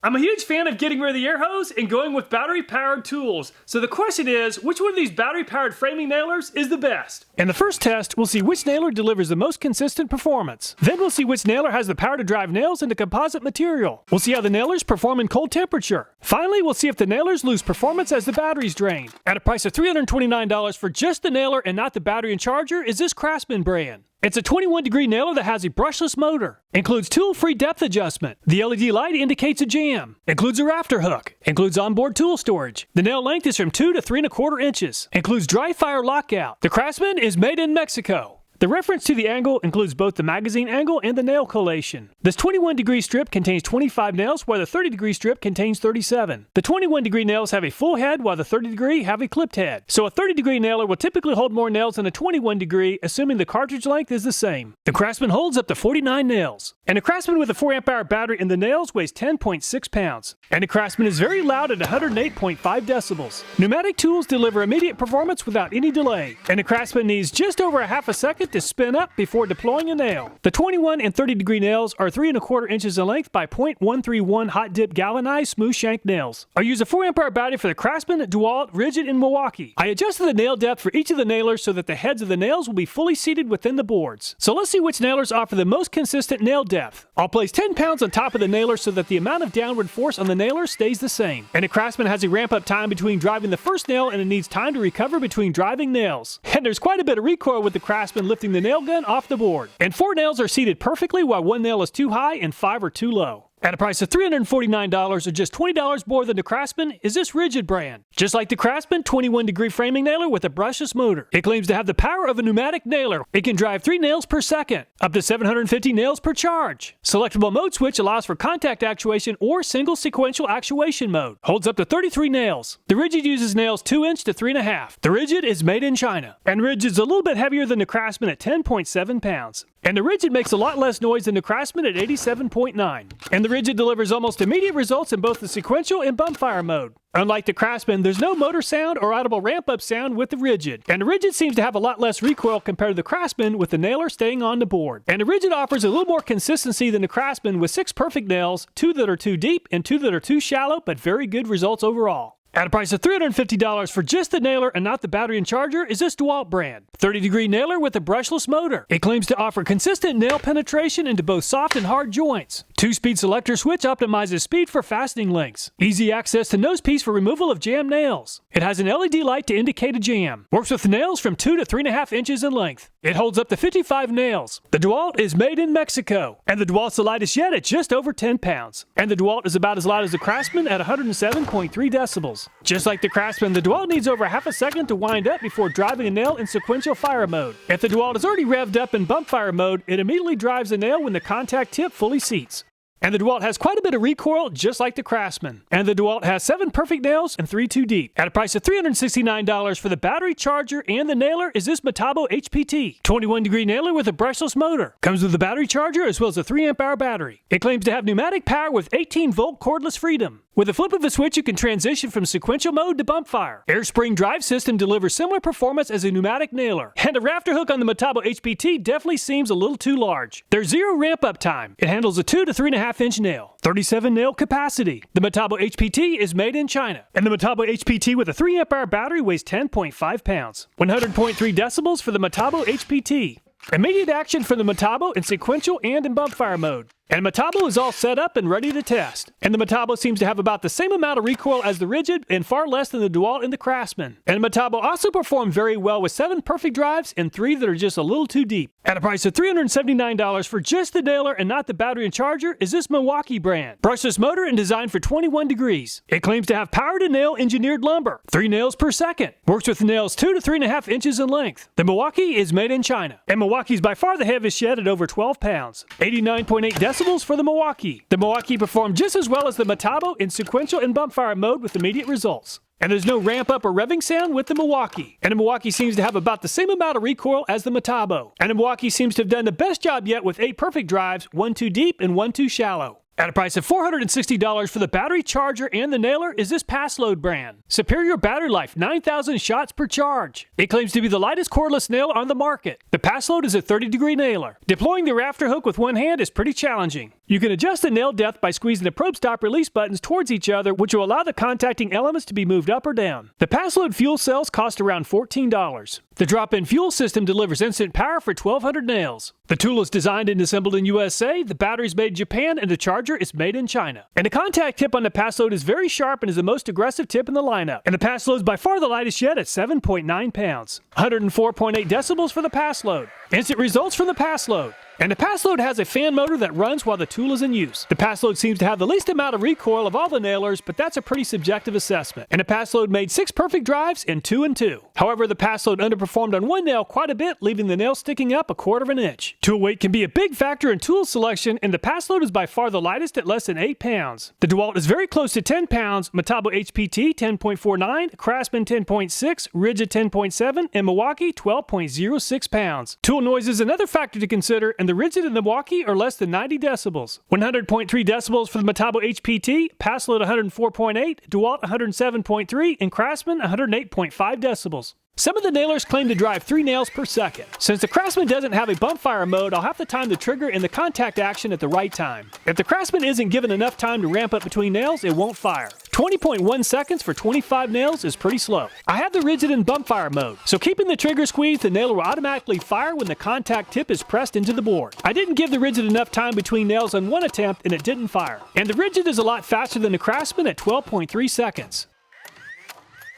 I'm a huge fan of getting rid of the air hose and going with battery-powered tools. So the question is, which one of these battery-powered framing nailers is the best? In the first test, we'll see which nailer delivers the most consistent performance. Then we'll see which nailer has the power to drive nails into composite material. We'll see how the nailers perform in cold temperature. Finally, we'll see if the nailers lose performance as the batteries drain. At a price of $329 for just the nailer and not the battery and charger is this Craftsman brand. It's a 21-degree nailer that has a brushless motor. Includes tool-free depth adjustment. The LED light indicates a jam. Includes a rafter hook. Includes onboard tool storage. The nail length is from 2 to 3¼ inches. Includes dry fire lockout. The Craftsman is made in Mexico. The reference to the angle includes both the magazine angle and the nail collation. This 21-degree strip contains 25 nails, while the 30-degree strip contains 37. The 21-degree nails have a full head, while the 30-degree have a clipped head. So a 30-degree nailer will typically hold more nails than a 21-degree, assuming the cartridge length is the same. The Craftsman holds up to 49 nails. And a Craftsman with a 4-amp-hour battery in the nails weighs 10.6 pounds. And a Craftsman is very loud at 108.5 decibels. Pneumatic tools deliver immediate performance without any delay. And a Craftsman needs just over a half a second to spin up before deploying a nail. The 21 and 30-degree nails are 3¼ inches in length by 0.131 hot dip galvanized smooth shank nails. I use a 4-amp-hour battery for the Craftsman, DeWalt, Ridgid, and Milwaukee. I adjusted the nail depth for each of the nailers so that the heads of the nails will be fully seated within the boards. So let's see which nailers offer the most consistent nail depth. I'll place 10 pounds on top of the nailer so that the amount of downward force on the nailer stays the same. And a Craftsman has a ramp-up time between driving the first nail, and it needs time to recover between driving nails. And there's quite a bit of recoil with the Craftsman lifting the nail gun off the board. And 4 nails are seated perfectly while 1 nail is too high and 5 are too low. At a price of $349 or just $20 more than the Craftsman is this Ridgid brand. Just like the Craftsman 21-degree framing nailer with a brushless motor. It claims to have the power of a pneumatic nailer. It can drive 3 nails per second, up to 750 nails per charge. Selectable mode switch allows for contact actuation or single sequential actuation mode. Holds up to 33 nails. The Ridgid uses nails 2 inch to 3½. The Ridgid is made in China. And Ridgid's a little bit heavier than the Craftsman at 10.7 pounds. And the Ridgid makes a lot less noise than the Craftsman at 87.9. And the Ridgid delivers almost immediate results in both the sequential and bump fire mode. Unlike the Craftsman, there's no motor sound or audible ramp-up sound with the Ridgid. And the Ridgid seems to have a lot less recoil compared to the Craftsman, with the nailer staying on the board. And the Ridgid offers a little more consistency than the Craftsman with 6 perfect nails, 2 that are too deep and 2 that are too shallow, but very good results overall. At a price of $350 for just the nailer and not the battery and charger is this DeWalt brand. 30-degree nailer with a brushless motor. It claims to offer consistent nail penetration into both soft and hard joints. 2-speed selector switch optimizes speed for fastening lengths. Easy access to nose piece for removal of jammed nails. It has an LED light to indicate a jam. Works with nails from 2 to 3½ inches in length. It holds up to 55 nails. The DeWalt is made in Mexico. And the DeWalt's the lightest yet at just over 10 pounds. And the DeWalt is about as loud as the Craftsman at 107.3 decibels. Just like the Craftsman, the DeWalt needs over half a second to wind up before driving a nail in sequential fire mode. If the DeWalt is already revved up in bump fire mode, it immediately drives a nail when the contact tip fully seats. And the DeWalt has quite a bit of recoil, just like the Craftsman. And the DeWalt has 7 perfect nails and 3 too deep. At a price of $369 for the battery, charger, and the nailer is this Metabo HPT. 21-degree nailer with a brushless motor. Comes with a battery charger as well as a 3-amp-hour battery. It claims to have pneumatic power with 18-volt cordless freedom. With a flip of a switch, you can transition from sequential mode to bump fire. Air spring drive system delivers similar performance as a pneumatic nailer. And a rafter hook on the Metabo HPT definitely seems a little too large. There's 0 ramp-up time. It handles a 2 to 3½ inch nail. 37 nail capacity. The Metabo HPT is made in China. And the Metabo HPT with a 3-amp-hour battery weighs 10.5 pounds. 100.3 decibels for the Metabo HPT. Immediate action for the Metabo in sequential and in bump fire mode. And Metabo is all set up and ready to test. And the Metabo seems to have about the same amount of recoil as the Ridgid and far less than the DeWalt and the Craftsman. And Metabo also performed very well with 7 perfect drives and 3 that are just a little too deep. At a price of $379 for just the nailer and not the battery and charger is this Milwaukee brand. Brushless motor and designed for 21 degrees. It claims to have power to nail engineered lumber. 3 nails per second. Works with nails 2 to 3½ inches in length. The Milwaukee is made in China. And Milwaukee is by far the heaviest yet at over 12 pounds. 89.8 decibels for the Milwaukee. The Milwaukee performed just as well as the Metabo in sequential and bump fire mode with immediate results. And there's no ramp up or revving sound with the Milwaukee. And the Milwaukee seems to have about the same amount of recoil as the Metabo. And the Milwaukee seems to have done the best job yet with 8 perfect drives, 1 too deep and 1 too shallow. At a price of $460 for the battery, charger, and the nailer is this Paslode brand. Superior battery life, 9,000 shots per charge. It claims to be the lightest cordless nailer on the market. The Paslode is a 30-degree nailer. Deploying the rafter hook with one hand is pretty challenging. You can adjust the nail depth by squeezing the probe stop release buttons towards each other, which will allow the contacting elements to be moved up or down. The Paslode fuel cells cost around $14. The drop-in fuel system delivers instant power for 1,200 nails. The tool is designed and assembled in USA, the battery is made in Japan, and the charger is made in China. And the contact tip on the Paslode is very sharp and is the most aggressive tip in the lineup. And the Paslode is by far the lightest yet at 7.9 pounds. 104.8 decibels for the Paslode. Instant results from the Paslode. And the Paslode has a fan motor that runs while the tool is in use. The Paslode seems to have the least amount of recoil of all the nailers, but that's a pretty subjective assessment. And the Paslode made 6 perfect drives in 2 and 2. However, the Paslode underperformed on one nail quite a bit, leaving the nail sticking up 1/4 inch. Tool weight can be a big factor in tool selection, and the Paslode is by far the lightest at less than 8 pounds. The DeWalt is very close to 10 pounds, Metabo HPT 10.49, Craftsman 10.6, Ridgid 10.7, and Milwaukee 12.06 pounds. Tool noise is another factor to consider, and the Ridgid and the Milwaukee are less than 90 decibels. 100.3 decibels for the Metabo HPT, Paslode 104.8, DeWalt 107.3, and Craftsman 108.5 decibels. Some of the nailers claim to drive 3 nails per second. Since the Craftsman doesn't have a bump fire mode, I'll have to time the trigger and the contact action at the right time. If the Craftsman isn't given enough time to ramp up between nails, it won't fire. 20.1 seconds for 25 nails is pretty slow. I have the Ridgid in bump fire mode, so keeping the trigger squeezed, the nailer will automatically fire when the contact tip is pressed into the board. I didn't give the Ridgid enough time between nails on one attempt and it didn't fire. And the Ridgid is a lot faster than the Craftsman at 12.3 seconds.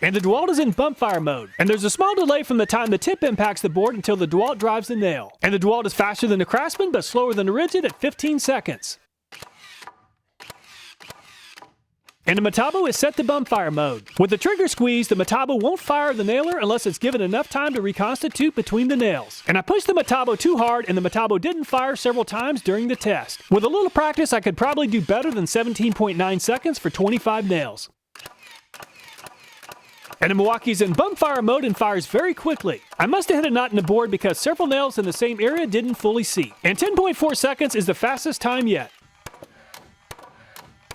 And the DeWalt is in bump fire mode, and there's a small delay from the time the tip impacts the board until the DeWalt drives the nail. And the DeWalt is faster than the Craftsman, but slower than the Ridgid at 15 seconds. And the Metabo is set to bump fire mode. With the trigger squeezed, the Metabo won't fire the nailer unless it's given enough time to reconstitute between the nails. And I pushed the Metabo too hard, and the Metabo didn't fire several times during the test. With a little practice, I could probably do better than 17.9 seconds for 25 nails. And the Milwaukee's in bump fire mode and fires very quickly. I must have hit a knot in the board because several nails in the same area didn't fully seat. And 10.4 seconds is the fastest time yet.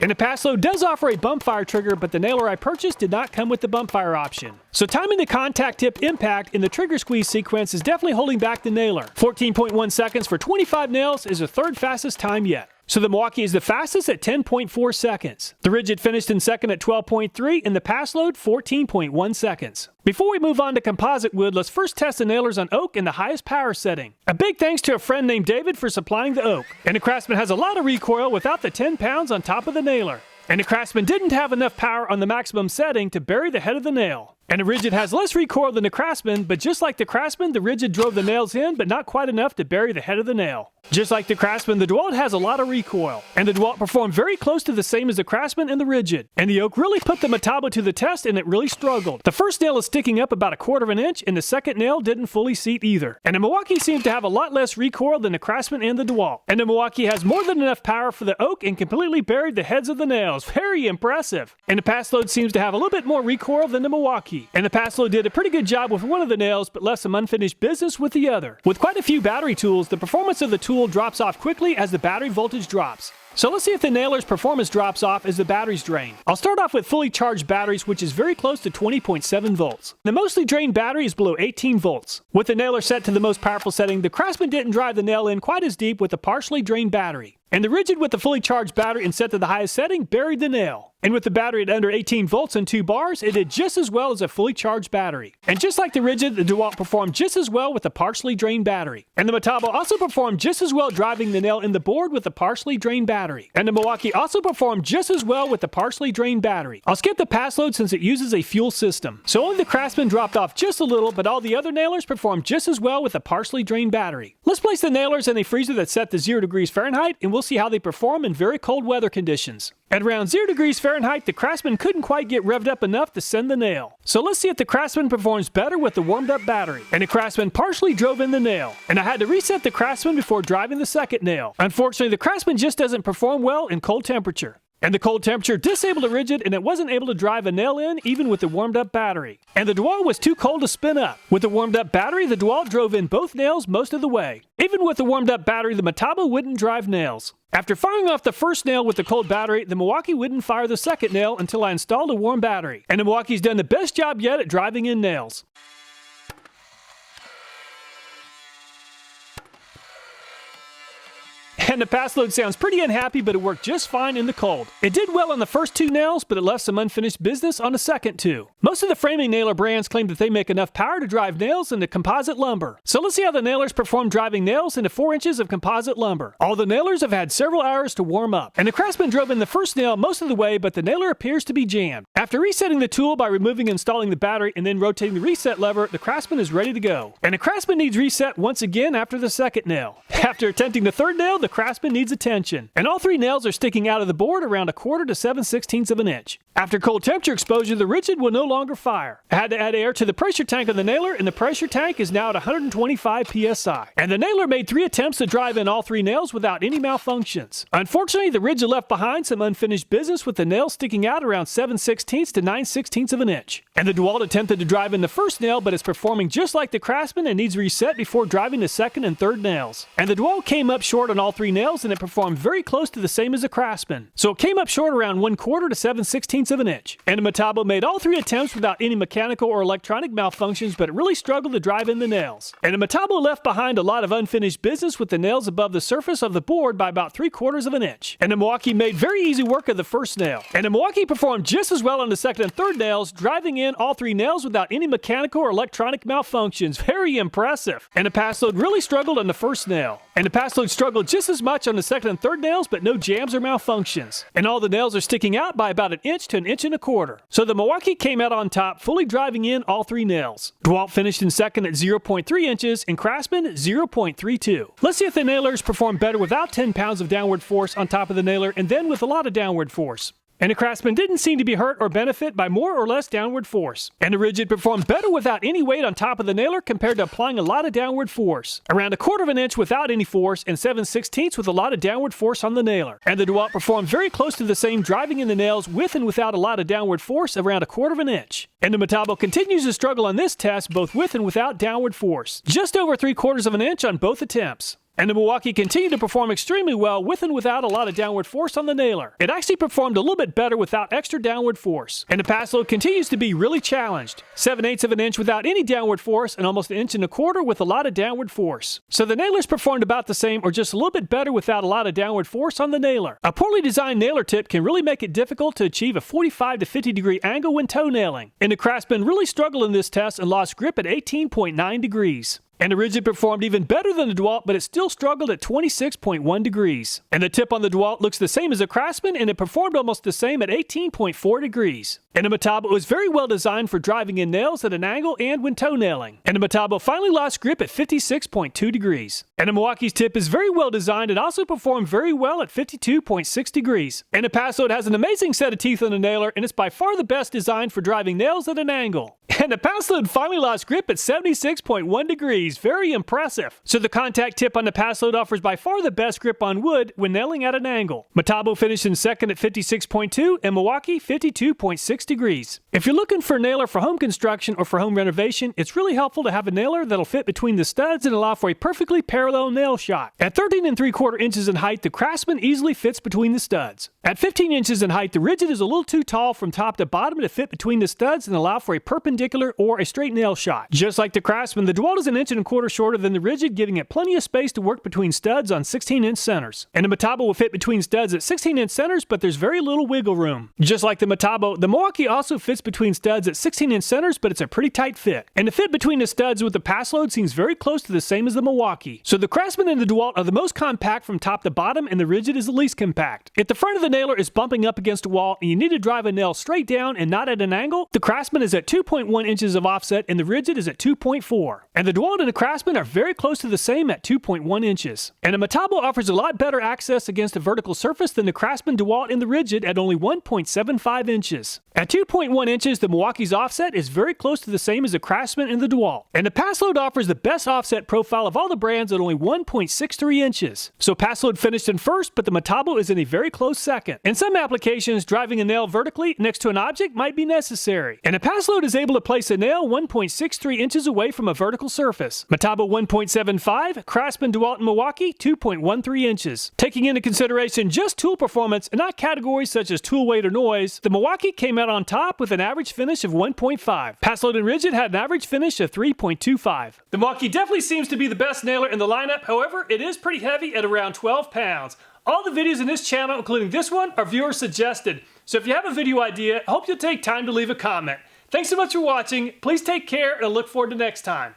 And the Paslode does offer a bump fire trigger, but the nailer I purchased did not come with the bump fire option. So timing the contact tip impact in the trigger squeeze sequence is definitely holding back the nailer. 14.1 seconds for 25 nails is the 3rd fastest time yet. So the Milwaukee is the fastest at 10.4 seconds. The Ridgid finished in second at 12.3 and the Paslode 14.1 seconds. Before we move on to composite wood, let's first test the nailers on oak in the highest power setting. A big thanks to a friend named David for supplying the oak. And the Craftsman has a lot of recoil without the 10 pounds on top of the nailer. And the Craftsman didn't have enough power on the maximum setting to bury the head of the nail. And the Ridgid has less recoil than the Craftsman, but just like the Craftsman, the Ridgid drove the nails in, but not quite enough to bury the head of the nail. Just like the Craftsman, the DeWalt has a lot of recoil, and the DeWalt performed very close to the same as the Craftsman and the Ridgid. And the oak really put the Metabo to the test, and it really struggled. The first nail is sticking up about 1/4 inch, and the second nail didn't fully seat either. And the Milwaukee seems to have a lot less recoil than the Craftsman and the DeWalt. And the Milwaukee has more than enough power for the oak and completely buried the heads of the nails. Very impressive. And the Paslode seems to have a little bit more recoil than the Milwaukee. And the Paslode did a pretty good job with one of the nails, but left some unfinished business with the other. With quite a few battery tools, the performance of the tool drops off quickly as the battery voltage drops. So let's see if the nailer's performance drops off as the batteries drain. I'll start off with fully charged batteries, which is very close to 20.7 volts. The mostly drained battery is below 18 volts. With the nailer set to the most powerful setting, the Craftsman didn't drive the nail in quite as deep with the partially drained battery. And the Ridgid with the fully charged battery and set to the highest setting buried the nail. And with the battery at under 18 volts and 2 bars, it did just as well as a fully charged battery. And just like the Ridgid, the DeWalt performed just as well with a partially drained battery. And the Metabo also performed just as well driving the nail in the board with a partially drained battery. And the Milwaukee also performed just as well with the partially drained battery. I'll skip the Paslode since it uses a fuel system. So only the Craftsman dropped off just a little, but all the other nailers performed just as well with a partially drained battery. Let's place the nailers in a freezer that's set to 0 degrees Fahrenheit, and we'll see how they perform in very cold weather conditions. At around 0 degrees Fahrenheit, the Craftsman couldn't quite get revved up enough to send the nail. So let's see if the Craftsman performs better with the warmed up battery. And the Craftsman partially drove in the nail. And I had to reset the Craftsman before driving the second nail. Unfortunately, the Craftsman just doesn't perform well in cold temperature. And the cold temperature disabled the Ridgid, and it wasn't able to drive a nail in even with the warmed up battery. And the DeWalt was too cold to spin up. With the warmed up battery, the DeWalt drove in both nails most of the way. Even with the warmed up battery, the Metabo wouldn't drive nails. After firing off the first nail with the cold battery, the Milwaukee wouldn't fire the second nail until I installed a warm battery. And the Milwaukee's done the best job yet at driving in nails. And the Paslode sounds pretty unhappy, but it worked just fine in the cold. It did well on the first two nails, but it left some unfinished business on the second two. Most of the framing nailer brands claim that they make enough power to drive nails into composite lumber. So let's see how the nailers perform driving nails into 4 inches of composite lumber. All the nailers have had several hours to warm up. And the Craftsman drove in the first nail most of the way, but the nailer appears to be jammed. After resetting the tool by removing and installing the battery and then rotating the reset lever, the Craftsman is ready to go. And the Craftsman needs reset once again after the second nail. After attempting the third nail, the Craftsman needs attention. And all 3 nails are sticking out of the board around 1/4 to 7/16 of an inch. After cold temperature exposure, the Ridgid will no longer fire. I had to add air to the pressure tank on the nailer, and the pressure tank is now at 125 psi. And the nailer made 3 attempts to drive in all 3 nails without any malfunctions. Unfortunately, the Ridgid left behind some unfinished business with the nails sticking out around 7/16 to 9/16 of an inch. And the DeWalt attempted to drive in the first nail, but is performing just like the Craftsman and needs reset before driving the second and third nails. And the DeWalt came up short on all 3 nails, and it performed very close to the same as the Craftsman. So it came up short around 1/4 to 7/16 of an inch. And the Metabo made all 3 attempts without any mechanical or electronic malfunctions, but it really struggled to drive in the nails. And the Metabo left behind a lot of unfinished business with the nails above the surface of the board by about 3/4 of an inch. And the Milwaukee made very easy work of the first nail. And the Milwaukee performed just as well on the second and third nails, driving in all 3 nails without any mechanical or electronic malfunctions. Very impressive. And the Paslode really struggled on the first nail. And the Paslode struggled just as much on the second and third nails, but no jams or malfunctions. And all the nails are sticking out by about 1 inch to 1.25 inches. So the Milwaukee came out on top, fully driving in all 3 nails. DeWalt finished in second at 0.3 inches, and Craftsman 0.32. Let's see if the nailers perform better without 10 pounds of downward force on top of the nailer, and then with a lot of downward force. And the Craftsman didn't seem to be hurt or benefit by more or less downward force. And the Ridgid performed better without any weight on top of the nailer compared to applying a lot of downward force. Around 1/4 of an inch without any force, and 7/16 with a lot of downward force on the nailer. And the DeWalt performed very close to the same driving in the nails with and without a lot of downward force around 1/4 of an inch. And the Metabo continues to struggle on this test both with and without downward force. Just over 3/4 of an inch on both attempts. And the Milwaukee continued to perform extremely well with and without a lot of downward force on the nailer. It actually performed a little bit better without extra downward force. And the Paslode continues to be really challenged. 7/8 of an inch without any downward force, and almost 1.25 inches with a lot of downward force. So the nailers performed about the same or just a little bit better without a lot of downward force on the nailer. A poorly designed nailer tip can really make it difficult to achieve a 45 to 50 degree angle when toe nailing. And the Craftsman really struggled in this test and lost grip at 18.9 degrees. And the Ridgid performed even better than the DeWalt, but it still struggled at 26.1 degrees. And the tip on the DeWalt looks the same as the Craftsman, and it performed almost the same at 18.4 degrees. And the Metabo was very well designed for driving in nails at an angle and when toe nailing. And the Metabo finally lost grip at 56.2 degrees. And the Milwaukee's tip is very well designed and also performed very well at 52.6 degrees. And the Paslode has an amazing set of teeth on the nailer, and it's by far the best designed for driving nails at an angle. And the Paslode finally lost grip at 76.1 degrees. Very impressive. So the contact tip on the Paslode offers by far the best grip on wood when nailing at an angle. Metabo finished in second at 56.2 and Milwaukee 52.6 degrees. If you're looking for a nailer for home construction or for home renovation, it's really helpful to have a nailer that'll fit between the studs and allow for a perfectly parallel nail shot. At 13 3/4 inches in height, the Craftsman easily fits between the studs. At 15 inches in height, the Ridgid is a little too tall from top to bottom to fit between the studs and allow for a perpendicular or a straight nail shot. Just like the Craftsman, the DeWalt is 1.25 inches shorter than the Ridgid, giving it plenty of space to work between studs on 16-inch centers. And the Metabo will fit between studs at 16-inch centers, but there's very little wiggle room. Just like the Metabo, the Milwaukee also fits between studs at 16-inch centers, but it's a pretty tight fit. And the fit between the studs with the Paslode seems very close to the same as the Milwaukee. So the Craftsman and the DeWalt are the most compact from top to bottom, and the Ridgid is the least compact. If the front of the nailer is bumping up against a wall and you need to drive a nail straight down and not at an angle, the Craftsman is at 2.1 3.1 inches of offset and the Ridgid is at 2.4. And the DeWalt and the Craftsman are very close to the same at 2.1 inches. And the Metabo offers a lot better access against a vertical surface than the Craftsman, DeWalt, and the Ridgid at only 1.75 inches. At 2.1 inches, the Milwaukee's offset is very close to the same as the Craftsman and the DeWalt. And the Paslode offers the best offset profile of all the brands at only 1.63 inches. So Paslode finished in first, but the Metabo is in a very close second. In some applications, driving a nail vertically next to an object might be necessary. And the Paslode is able to place a nail 1.63 inches away from a vertical surface. Metabo 1.75, Craftsman, DeWalt, and Milwaukee 2.13 inches. Taking into consideration just tool performance and not categories such as tool weight or noise, the Milwaukee came out on top with an average finish of 1.5. Paslode and Ridgid had an average finish of 3.25. The Milwaukee definitely seems to be the best nailer in the lineup, however, it is pretty heavy at around 12 pounds. All the videos in this channel, including this one, are viewer suggested. So if you have a video idea, I hope you'll take time to leave a comment. Thanks so much for watching, please take care, and I look forward to next time.